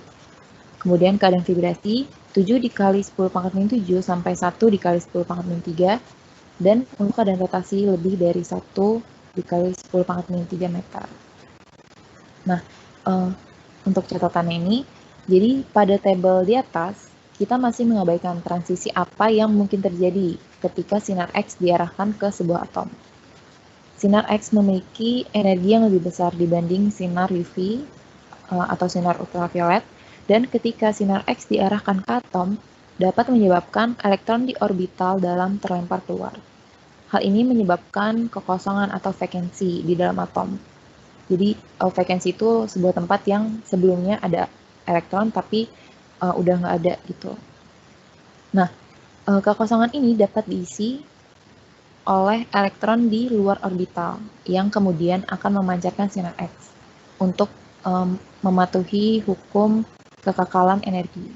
Kemudian keadaan vibrasi 7 dikali 10 pangkat min 7 sampai 1 dikali 10 pangkat min 3. Dan untuk keadaan rotasi lebih dari 1 dikali 10 pangkat min 3 meter. Nah, untuk catatannya ini, jadi pada tabel di atas, kita masih mengabaikan transisi apa yang mungkin terjadi ketika sinar X diarahkan ke sebuah atom. Sinar X memiliki energi yang lebih besar dibanding sinar UV atau sinar ultraviolet, dan ketika sinar X diarahkan ke atom, dapat menyebabkan elektron di orbital dalam terlempar keluar. Hal ini menyebabkan kekosongan atau vakansi di dalam atom. Jadi, vakansi itu sebuah tempat yang sebelumnya ada elektron, tapi udah nggak ada gitu. Nah, kekosongan ini dapat diisi oleh elektron di luar orbital yang kemudian akan memancarkan sinar X untuk mematuhi hukum kekekalan energi.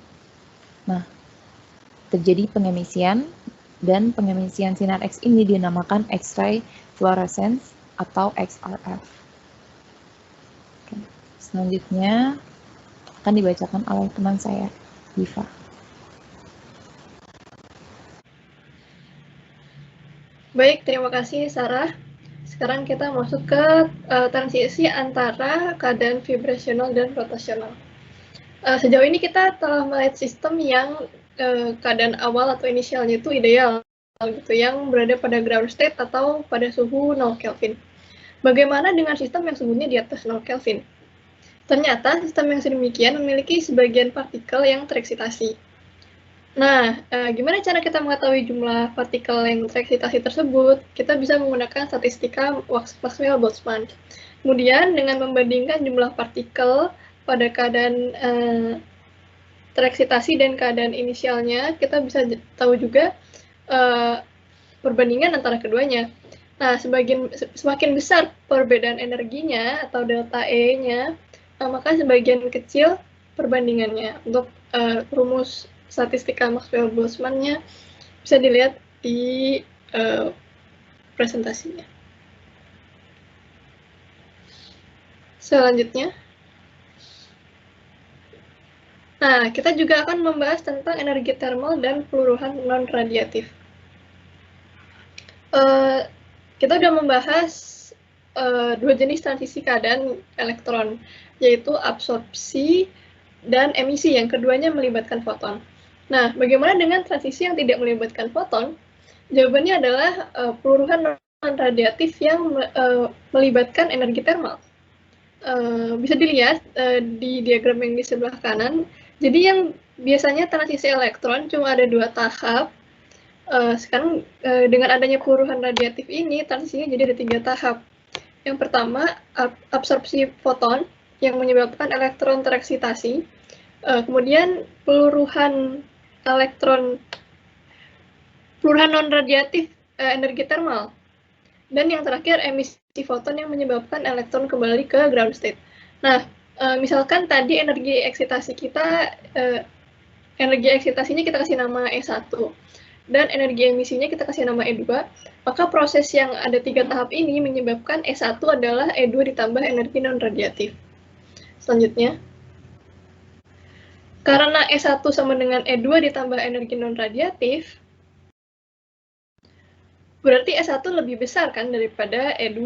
Nah, terjadi pengemisian, dan pengemisian sinar X ini dinamakan X-ray fluorescence atau XRF. Oke. Selanjutnya akan dibacakan oleh teman saya, Diva. Baik, terima kasih Sarah. Sekarang kita masuk ke transisi antara keadaan vibrasional dan rotasional. Sejauh ini kita telah melihat sistem yang keadaan awal atau inisialnya itu ideal, gitu, yang berada pada ground state atau pada suhu 0 Kelvin. Bagaimana dengan sistem yang suhunya di atas 0 Kelvin? Ternyata sistem yang sedemikian memiliki sebagian partikel yang tereksitasi. Nah, gimana cara kita mengetahui jumlah partikel yang tereksitasi tersebut? Kita bisa menggunakan statistika Maxwell-Boltzmann. Kemudian, dengan membandingkan jumlah partikel pada keadaan tereksitasi dan keadaan inisialnya, kita bisa tahu juga perbandingan antara keduanya. Nah, semakin besar perbedaan energinya atau delta E-nya, maka sebagian kecil perbandingannya. Untuk rumus statistika Maxwell-Boltzmann-nya bisa dilihat di presentasinya. Selanjutnya, nah, kita juga akan membahas tentang energi thermal dan peluruhan non-radiatif. Kita sudah membahas dua jenis transisi keadaan elektron, yaitu absorpsi dan emisi, yang keduanya melibatkan foton. Nah, bagaimana dengan transisi yang tidak melibatkan foton? Jawabannya adalah peluruhan non-radiatif yang melibatkan energi thermal. Bisa dilihat di diagram yang di sebelah kanan. Jadi yang biasanya transisi elektron cuma ada 2 tahap. Sekarang dengan adanya peluruhan radiatif ini, transisinya jadi ada 3 tahap. Yang pertama, absorpsi foton yang menyebabkan elektron tereksitasi. Kemudian peluruhan non-radiatif energi thermal. Dan yang terakhir, emisi foton yang menyebabkan elektron kembali ke ground state. Nah, misalkan tadi energi eksitasi kita, energi eksitasinya kita kasih nama E1, dan energi emisinya kita kasih nama E2, maka proses yang ada 3 tahap ini menyebabkan E1 adalah E2 ditambah energi non-radiatif. Selanjutnya, karena E1 sama dengan E2 ditambah energi non-radiatif, berarti E1 lebih besar kan daripada E2.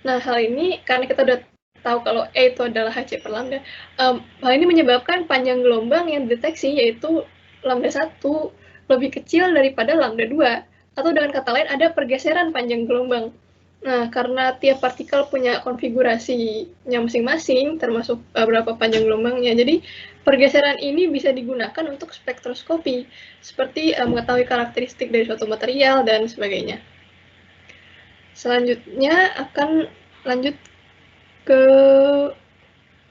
Nah, hal ini karena kita udah tahu kalau E itu adalah Hc per lambda, hal ini menyebabkan panjang gelombang yang dideteksi yaitu lambda 1 lebih kecil daripada lambda 2. Atau dengan kata lain ada pergeseran panjang gelombang. Nah, karena tiap partikel punya konfigurasinya masing-masing, termasuk berapa panjang gelombangnya, jadi pergeseran ini bisa digunakan untuk spektroskopi, seperti mengetahui karakteristik dari suatu material dan sebagainya. Selanjutnya akan lanjut ke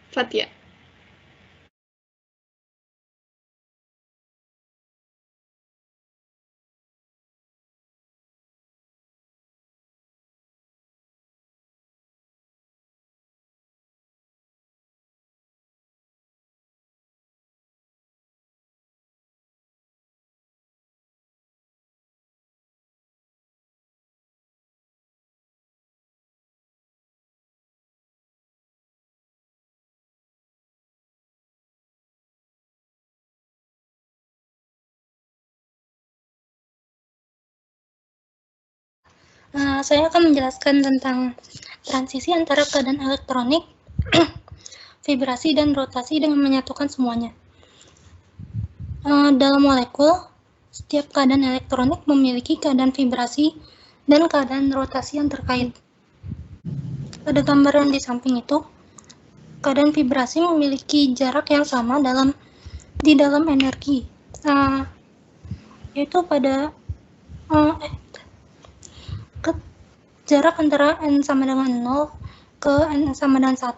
Fatia. Saya akan menjelaskan tentang transisi antara keadaan elektronik, vibrasi, dan rotasi dengan menyatukan semuanya. Dalam molekul, setiap keadaan elektronik memiliki keadaan vibrasi dan keadaan rotasi yang terkait. Pada gambaran di samping itu, keadaan vibrasi memiliki jarak yang sama di dalam energi, yaitu pada jarak antara n sama dengan 0 ke n sama dengan 1,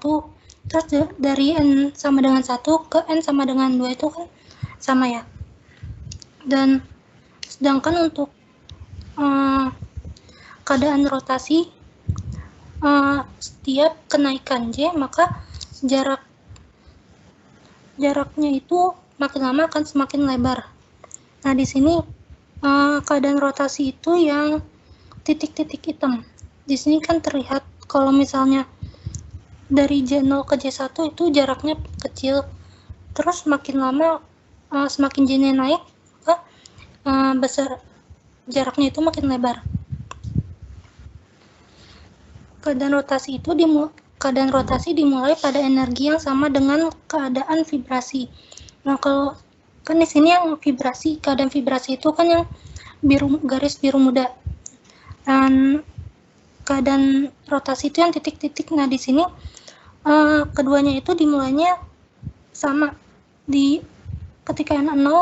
terus dari n sama dengan 1 ke n sama dengan 2 itu kan sama ya. Dan sedangkan untuk keadaan rotasi, setiap kenaikan J, maka jaraknya itu makin lama akan semakin lebar. Nah, di sini keadaan rotasi itu yang titik-titik hitam. Di sini kan terlihat kalau misalnya dari J0 ke J1 itu jaraknya kecil, terus makin lama semakin J-nya naik, besar jaraknya itu makin lebar. Keadaan rotasi dimulai pada energi yang sama dengan keadaan vibrasi. Nah, kalau kan di sini yang vibrasi, keadaan vibrasi itu kan yang garis biru muda. Dan keadaan rotasi itu yang titik-titik. Nah, di sini keduanya itu dimulainya sama. Ketika N0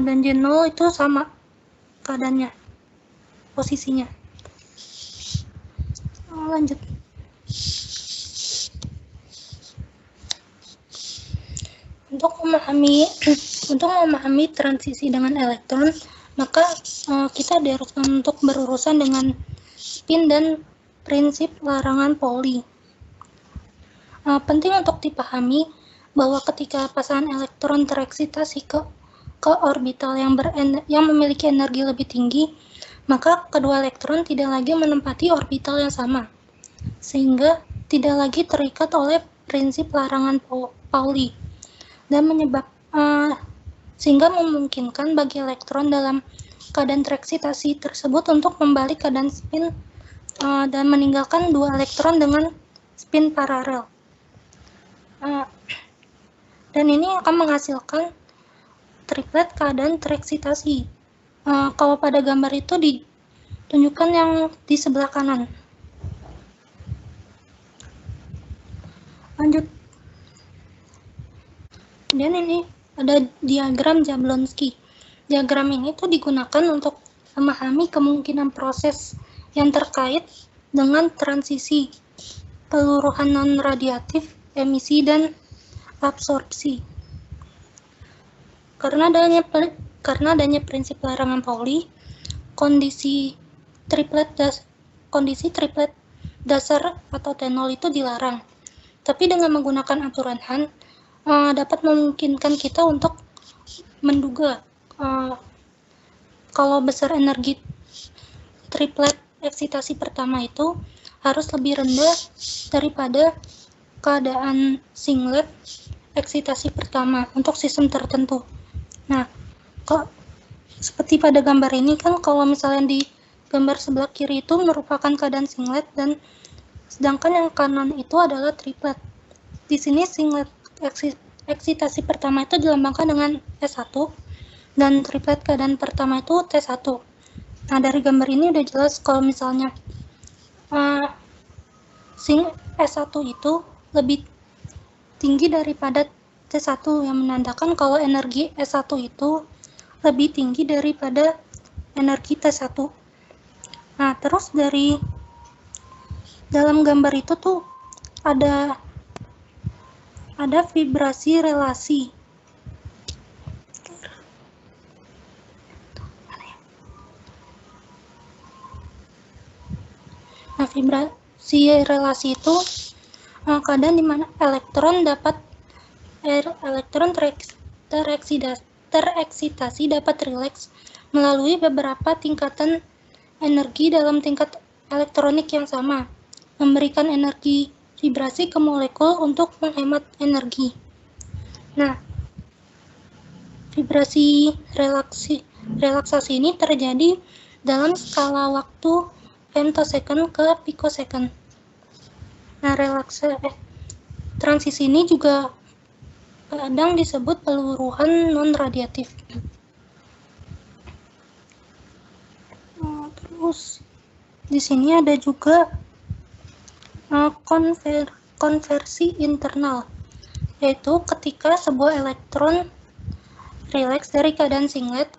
dan J0 itu sama keadaannya, posisinya. Lanjut. Untuk memahami transisi dengan elektron, maka kita diharuskan untuk berurusan dengan spin dan prinsip larangan Pauli. Penting untuk dipahami bahwa ketika pasangan elektron tereksitasi ke orbital yang memiliki energi lebih tinggi, maka kedua elektron tidak lagi menempati orbital yang sama, sehingga tidak lagi terikat oleh prinsip larangan Pauli, dan sehingga memungkinkan bagi elektron dalam keadaan tereksitasi tersebut untuk membalik keadaan spin dan meninggalkan dua elektron dengan spin paralel. Dan ini akan menghasilkan triplet keadaan tereksitasi. Kalau pada gambar itu ditunjukkan yang di sebelah kanan. Lanjut. Dan ini ada diagram Jablonski. Diagram ini tuh digunakan untuk memahami kemungkinan proses yang terkait dengan transisi peluruhan non-radiatif, emisi, dan absorpsi. Karena adanya prinsip larangan Pauli, kondisi triplet dasar atau T0 itu dilarang. Tapi dengan menggunakan aturan Hahn, dapat memungkinkan kita untuk menduga kalau besar energi triplet eksitasi pertama itu harus lebih rendah daripada keadaan singlet eksitasi pertama untuk sistem tertentu. Nah, seperti pada gambar ini kan, kalau misalnya di gambar sebelah kiri itu merupakan keadaan singlet, dan sedangkan yang kanan itu adalah triplet. Di sini singlet eksitasi pertama itu dilambangkan dengan S1, dan triplet keadaan pertama itu T1. Nah, dari gambar ini udah jelas kalau misalnya zinc S1 itu lebih tinggi daripada T1 yang menandakan kalau energi S1 itu lebih tinggi daripada energi T1. Nah, terus dari dalam gambar itu tuh ada vibrasi relasi. Nah, vibrasi relasi itu keadaan di mana elektron tereksitasi dapat rileks melalui beberapa tingkatan energi dalam tingkat elektronik yang sama, memberikan energi vibrasi ke molekul untuk menghemat energi. Nah, vibrasi relaksasi ini terjadi dalam skala waktu femtosecond ke picosecond. Nah, transisi ini juga kadang disebut peluruhan non-radiatif. Terus di sini ada juga konversi internal, yaitu ketika sebuah elektron rileks dari keadaan singlet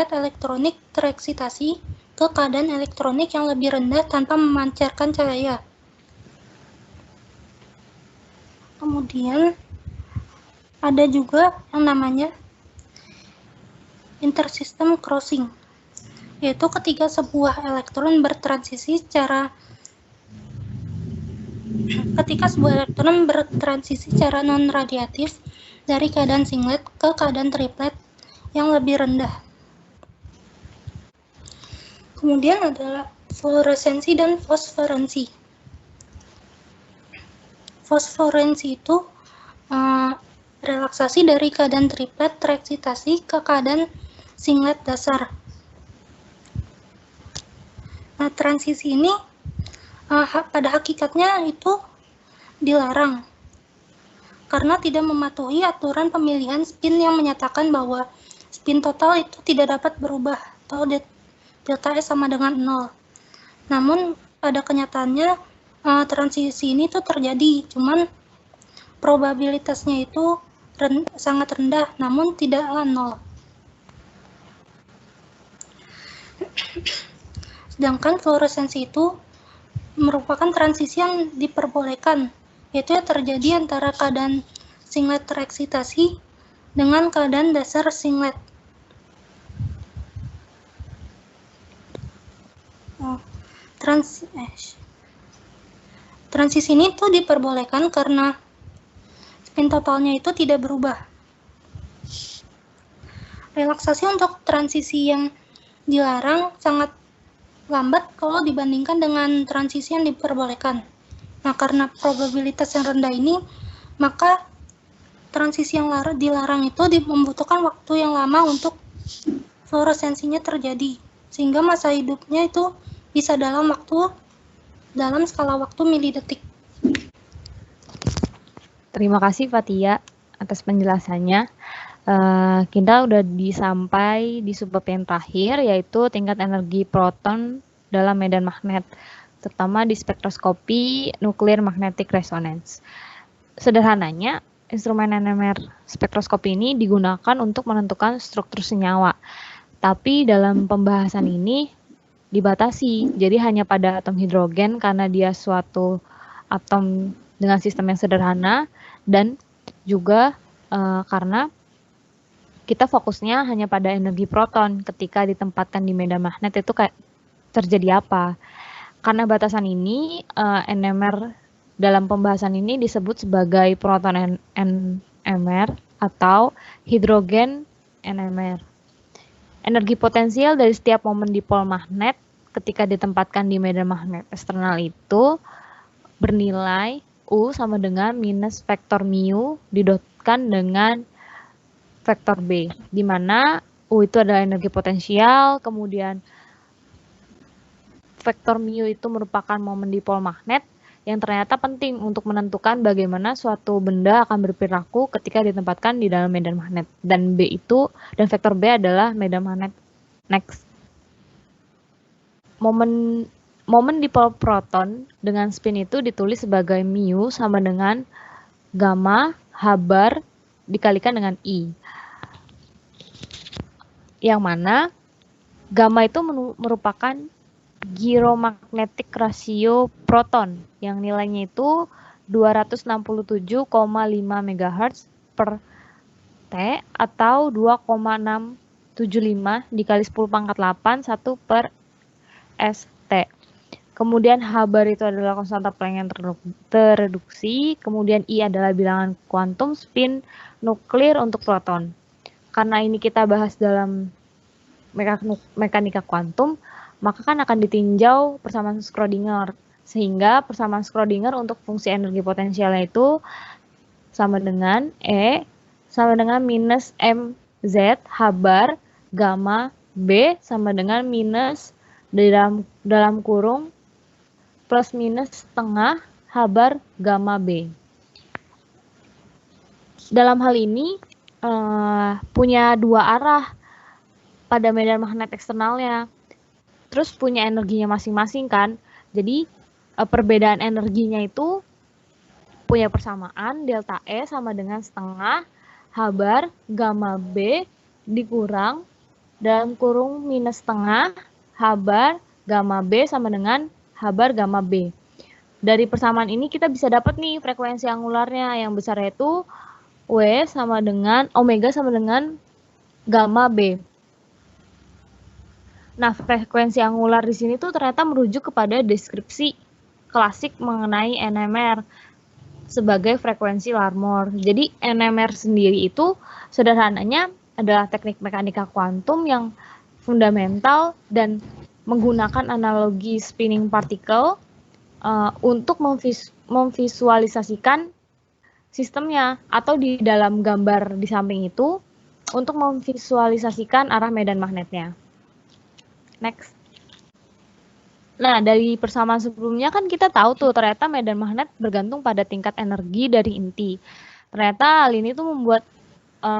elektronik tereksitasi ke keadaan elektronik yang lebih rendah tanpa memancarkan cahaya. Kemudian ada juga yang namanya intersystem crossing, yaitu ketika sebuah elektron bertransisi secara non-radiatif dari keadaan singlet ke keadaan triplet yang lebih rendah. Kemudian adalah fluoresensi dan fosforensi. Fosforensi itu relaksasi dari keadaan triplet tereksitasi ke keadaan singlet dasar. Nah, transisi ini pada hakikatnya itu dilarang karena tidak mematuhi aturan pemilihan spin yang menyatakan bahwa spin total itu tidak dapat berubah atau delta S sama dengan 0. Namun pada kenyataannya transisi ini tuh terjadi, cuman probabilitasnya itu sangat rendah, namun tidaklah 0. Sedangkan fluoresensi itu merupakan transisi yang diperbolehkan, yaitu yang terjadi antara keadaan singlet tereksitasi dengan keadaan dasar singlet. Transisi ini tuh diperbolehkan karena spin totalnya itu tidak berubah. Relaksasi untuk transisi yang dilarang sangat lambat kalau dibandingkan dengan transisi yang diperbolehkan. Nah, karena probabilitas yang rendah ini, maka transisi yang dilarang itu membutuhkan waktu yang lama untuk fluoresensinya terjadi, sehingga masa hidupnya itu bisa dalam skala waktu milidetik. Terima kasih Fatia atas penjelasannya. Kita udah sampai di subbab yang terakhir, yaitu tingkat energi proton dalam medan magnet, terutama di spektroskopi nuclear magnetic resonance. Sederhananya, instrumen NMR spektroskopi ini digunakan untuk menentukan struktur senyawa. Tapi dalam pembahasan ini dibatasi, jadi hanya pada atom hidrogen karena dia suatu atom dengan sistem yang sederhana, dan juga karena kita fokusnya hanya pada energi proton ketika ditempatkan di medan magnet itu kayak terjadi apa. Karena batasan ini, NMR dalam pembahasan ini disebut sebagai proton NMR atau hidrogen NMR. Energi potensial dari setiap momen dipol magnet ketika ditempatkan di medan magnet eksternal itu bernilai U sama dengan minus vektor mu didotkan dengan vektor B, di mana U itu adalah energi potensial, kemudian vektor mu itu merupakan momen dipol magnet yang ternyata penting untuk menentukan bagaimana suatu benda akan berperilaku ketika ditempatkan di dalam medan magnet. Dan vektor B adalah medan magnet Next. Momen dipol proton dengan spin itu ditulis sebagai mu sama dengan gamma H bar dikalikan dengan I. Yang mana gamma itu merupakan gyromagnetic ratio proton yang nilainya itu 267,5 MHz per T atau 2,675 dikali 10 pangkat 8 1 per ST. Kemudian H bar itu adalah konstanta Planck yang tereduksi, kemudian I adalah bilangan kuantum spin nuklir untuk proton. Karena ini kita bahas dalam mekanika kuantum, maka kan akan ditinjau persamaan Schrödinger. Sehingga persamaan Schrödinger untuk fungsi energi potensialnya itu sama dengan E sama dengan minus mz H bar gamma B sama dengan minus dalam kurung plus minus setengah H bar gamma B. Dalam hal ini punya dua arah pada medan magnet eksternalnya. Terus punya energinya masing-masing kan. Jadi perbedaan energinya itu punya persamaan delta E sama dengan setengah H bar gamma B dikurang dalam kurung minus setengah H bar gamma B sama dengan H bar gamma B. Dari persamaan ini kita bisa dapat nih frekuensi angularnya yang besar yaitu W sama dengan omega sama dengan gamma B. Nah, frekuensi angular di sini tuh ternyata merujuk kepada deskripsi klasik mengenai NMR sebagai frekuensi Larmor. Jadi NMR sendiri itu sederhananya adalah teknik mekanika kuantum yang fundamental dan menggunakan analogi spinning particle untuk memvisualisasikan sistemnya, atau di dalam gambar di samping itu untuk memvisualisasikan arah medan magnetnya. Next. Nah, dari persamaan sebelumnya kan kita tahu tuh ternyata medan magnet bergantung pada tingkat energi dari inti. Ternyata hal ini tuh membuat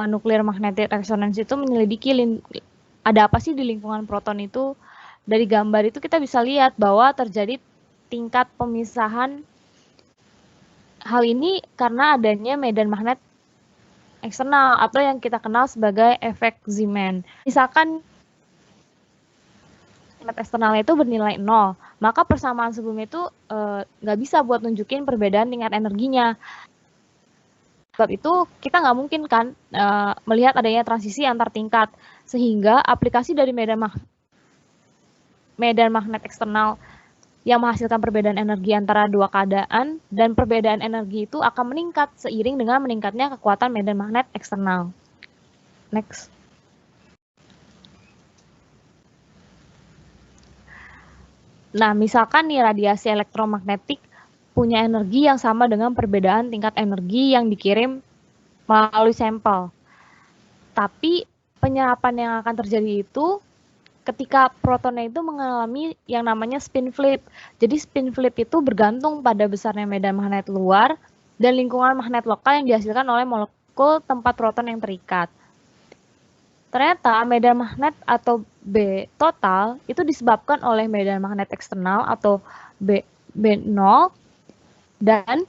nuklir magnetic resonance itu menyelidiki ada apa sih di lingkungan proton itu. Dari gambar itu kita bisa lihat bahwa terjadi tingkat pemisahan. Hal ini karena adanya medan magnet eksternal atau yang kita kenal sebagai efek Zeeman. Misalkan magnet eksternalnya itu bernilai 0, maka persamaan sebelumnya itu nggak bisa buat nunjukin perbedaan tingkat energinya. Sebab itu kita nggak mungkin kan melihat adanya transisi antar tingkat, sehingga aplikasi dari medan magnet eksternal yang menghasilkan perbedaan energi antara dua keadaan, dan perbedaan energi itu akan meningkat seiring dengan meningkatnya kekuatan medan magnet eksternal. Next. Nah, misalkan nih radiasi elektromagnetik punya energi yang sama dengan perbedaan tingkat energi yang dikirim melalui sampel. Tapi penyerapan yang akan terjadi itu ketika protonnya itu mengalami yang namanya spin flip. Jadi spin flip itu bergantung pada besarnya medan magnet luar dan lingkungan magnet lokal yang dihasilkan oleh molekul tempat proton yang terikat. Ternyata medan magnet atau B total itu disebabkan oleh medan magnet eksternal atau B0 dan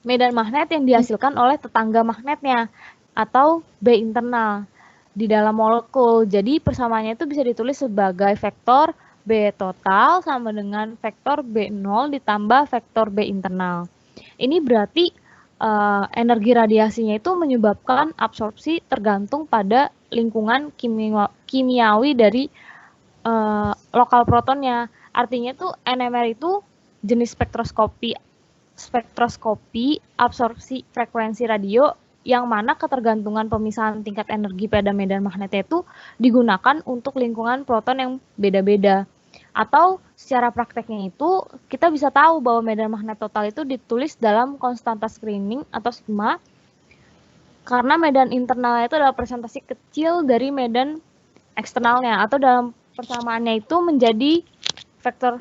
medan magnet yang dihasilkan oleh tetangga magnetnya atau B internal di dalam molekul. Jadi persamaannya itu bisa ditulis sebagai vektor B total sama dengan vektor B0 ditambah vektor B internal. Ini berarti energi radiasinya itu menyebabkan absorpsi tergantung pada lingkungan kimiawi dari lokal protonnya. Artinya tuh NMR itu jenis spektroskopi absorpsi frekuensi radio yang mana ketergantungan pemisahan tingkat energi pada medan magnetnya itu digunakan untuk lingkungan proton yang beda-beda. Atau secara prakteknya itu kita bisa tahu bahwa medan magnet total itu ditulis dalam konstanta screening atau sigma karena medan internalnya itu adalah presentasi kecil dari medan eksternalnya, atau dalam persamaannya itu menjadi vektor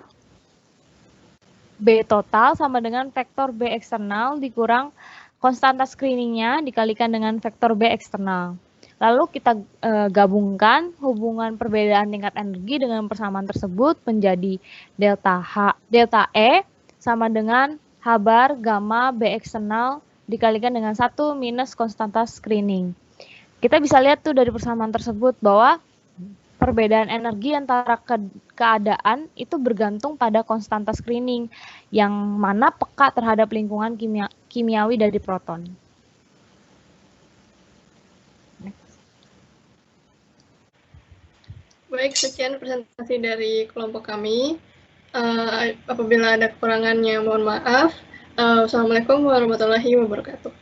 B total sama dengan vektor B eksternal dikurang konstanta screeningnya dikalikan dengan vektor B eksternal. Lalu kita gabungkan hubungan perbedaan tingkat energi dengan persamaan tersebut menjadi delta E sama dengan H bar gamma B eksternal dikalikan dengan 1 minus konstanta screening. Kita bisa lihat tuh dari persamaan tersebut bahwa perbedaan energi antara keadaan itu bergantung pada konstanta screening yang mana peka terhadap lingkungan kimiawi dari proton. Baik, sekian presentasi dari kelompok kami. Apabila ada kekurangannya, mohon maaf. Wassalamualaikum warahmatullahi wabarakatuh.